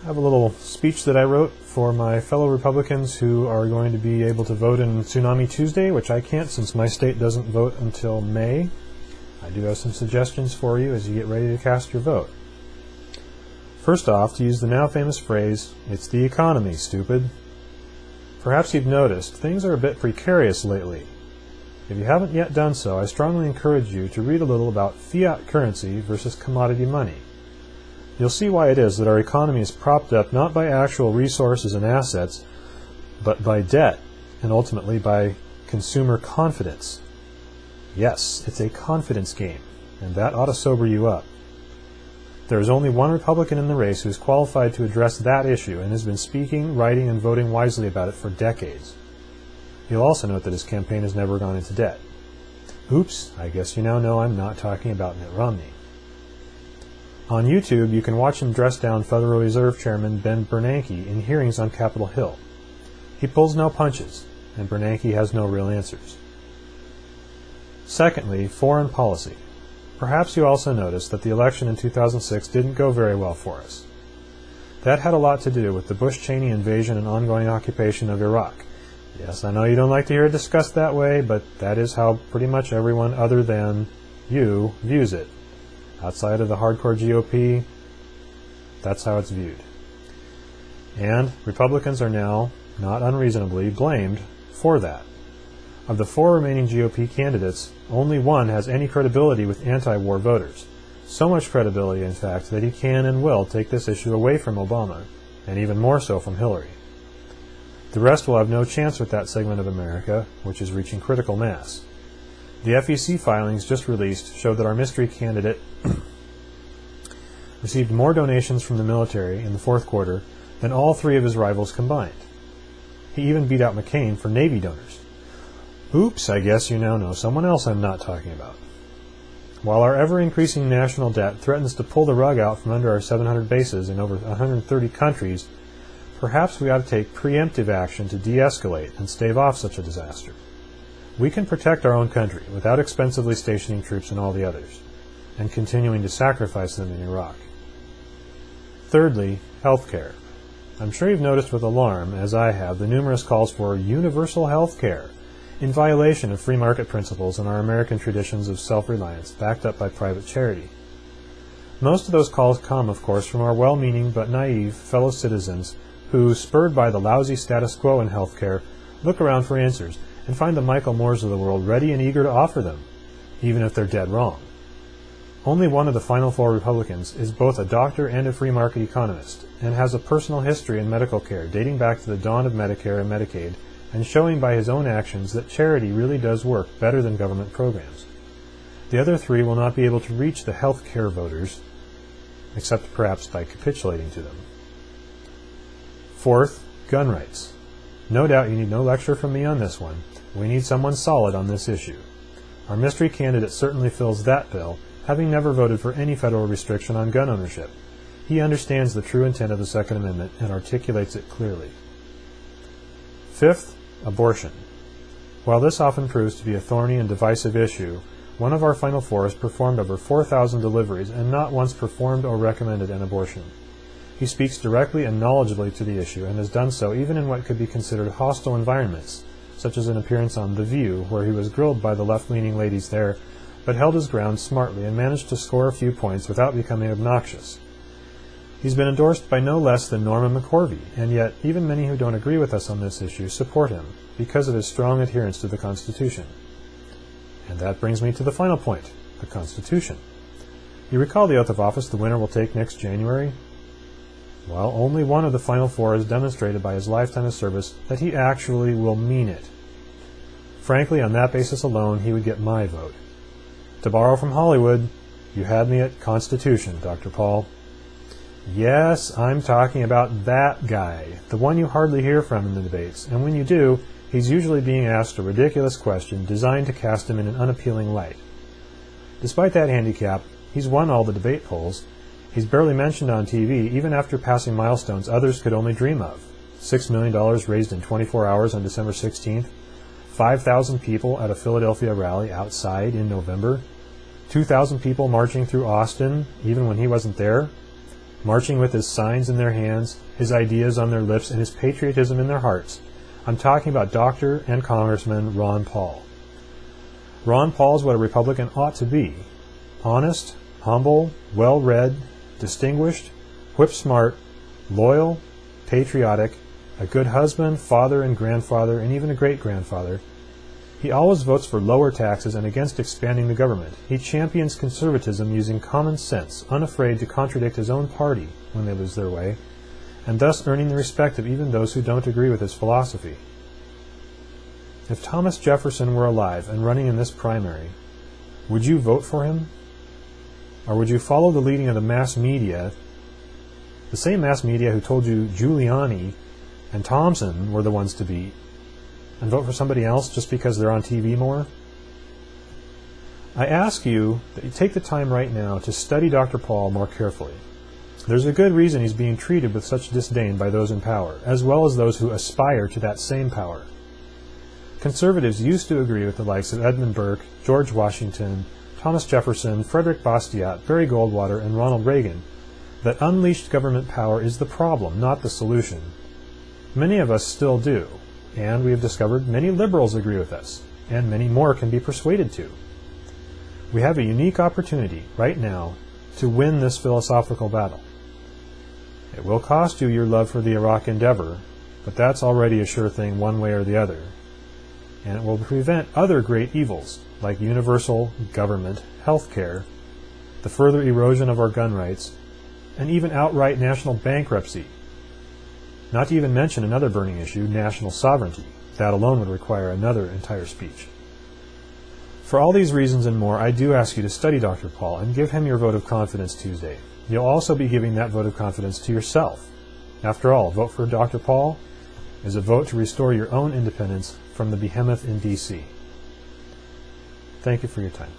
I have a little speech that I wrote for my fellow Republicans who are going to be able to vote in Tsunami Tuesday, which I can't since my state doesn't vote until May. I do have some suggestions for you as you get ready to cast your vote. First off, to use the now famous phrase, "It's the economy, stupid." Perhaps you've noticed things are a bit precarious lately. If you haven't yet done so, I strongly encourage you to read a little about fiat currency versus commodity money. You'll see why it is that our economy is propped up not by actual resources and assets, but by debt, and ultimately by consumer confidence. Yes, it's a confidence game, and that ought to sober you up. There is only one Republican in the race who is qualified to address that issue and has been speaking, writing, and voting wisely about it for decades. You'll also note that his campaign has never gone into debt. Oops, I guess you now know I'm not talking about Mitt Romney. On YouTube, you can watch him dress down Federal Reserve Chairman Ben Bernanke in hearings on Capitol Hill. He pulls no punches, and Bernanke has no real answers. Secondly, foreign policy. Perhaps you also noticed that the election in 2006 didn't go very well for us. That had a lot to do with the Bush-Cheney invasion and ongoing occupation of Iraq. Yes, I know you don't like to hear it discussed that way, but that is how pretty much everyone other than you views it. Outside of the hardcore GOP, that's how it's viewed. And Republicans are now, not unreasonably, blamed for that. Of the 4 remaining GOP candidates, only one has any credibility with anti-war voters. So much credibility, in fact, that he can and will take this issue away from Obama, and even more so from Hillary. The rest will have no chance with that segment of America, which is reaching critical mass. The FEC filings just released showed that our mystery candidate received more donations from the military in the 4th quarter than all 3 of his rivals combined. He even beat out McCain for Navy donors. Oops, I guess you now know someone else I'm not talking about. While our ever-increasing national debt threatens to pull the rug out from under our 700 bases in over 130 countries, perhaps we ought to take preemptive action to de-escalate and stave off such a disaster. We can protect our own country without expensively stationing troops in all the others, and continuing to sacrifice them in Iraq. Thirdly, health care. I'm sure you've noticed with alarm, as I have, the numerous calls for universal health care, in violation of free market principles and our American traditions of self-reliance, backed up by private charity. Most of those calls come, of course, from our well-meaning but naive fellow citizens who, spurred by the lousy status quo in health care, look around for answers and find the Michael Moores of the world ready and eager to offer them, even if they're dead wrong. Only one of the final 4 Republicans is both a doctor and a free market economist, and has a personal history in medical care dating back to the dawn of Medicare and Medicaid, and showing by his own actions that charity really does work better than government programs. The other 3 will not be able to reach the health care voters, except perhaps by capitulating to them. Fourth, gun rights. No doubt you need no lecture from me on this one. We need someone solid on this issue. Our mystery candidate certainly fills that bill, having never voted for any federal restriction on gun ownership. He understands the true intent of the Second Amendment and articulates it clearly. Fifth, abortion. While this often proves to be a thorny and divisive issue, one of our final 4 has performed over 4,000 deliveries and not once performed or recommended an abortion. He speaks directly and knowledgeably to the issue and has done so even in what could be considered hostile environments, such as an appearance on The View, where he was grilled by the left-leaning ladies there, but held his ground smartly and managed to score a few points without becoming obnoxious. He's been endorsed by no less than Norma McCorvey, and yet even many who don't agree with us on this issue support him because of his strong adherence to the Constitution. And that brings me to the final point, the Constitution. You recall the oath of office the winner will take next January? Well, only one of the final 4 has demonstrated by his lifetime of service that he actually will mean it. Frankly, on that basis alone, he would get my vote. To borrow from Hollywood, you had me at Constitution, Dr. Paul. Yes, I'm talking about that guy, the one you hardly hear from in the debates, and when you do, he's usually being asked a ridiculous question designed to cast him in an unappealing light. Despite that handicap, he's won all the debate polls. He's barely mentioned on TV, even after passing milestones others could only dream of. $6 million raised in 24 hours on December 16th, 5,000 people at a Philadelphia rally outside in November, 2,000 people marching through Austin, even when he wasn't there. marching with his signs in their hands, his ideas on their lips, and his patriotism in their hearts. I'm talking about Dr. and Congressman Ron Paul. Ron Paul is what a Republican ought to be: honest, humble, well-read, distinguished, whip-smart, loyal, patriotic, a good husband, father, and grandfather, and even a great-grandfather. He always votes for lower taxes and against expanding the government. He champions conservatism using common sense, unafraid to contradict his own party when they lose their way, and thus earning the respect of even those who don't agree with his philosophy. If Thomas Jefferson were alive and running in this primary, would you vote for him? Or would you follow the leading of the mass media, the same mass media who told you Giuliani and Thompson were the ones to beat, and vote for somebody else just because they're on TV more? I ask you that you take the time right now to study Dr. Paul more carefully. There's a good reason he's being treated with such disdain by those in power, as well as those who aspire to that same power. Conservatives used to agree with the likes of Edmund Burke, George Washington, Thomas Jefferson, Frederick Bastiat, Barry Goldwater, and Ronald Reagan that unleashed government power is the problem, not the solution. Many of us still do, and we have discovered many liberals agree with us, and many more can be persuaded to. We have a unique opportunity right now to win this philosophical battle. It will cost you your love for the Iraq endeavor, but that's already a sure thing one way or the other. And it will prevent other great evils like universal government, health care, the further erosion of our gun rights, and even outright national bankruptcy. Not to even mention another burning issue, national sovereignty. That alone would require another entire speech. For all these reasons and more, I do ask you to study Dr. Paul and give him your vote of confidence Tuesday. You'll also be giving that vote of confidence to yourself. After all, vote for Dr. Paul is a vote to restore your own independence from the behemoth in D.C. Thank you for your time.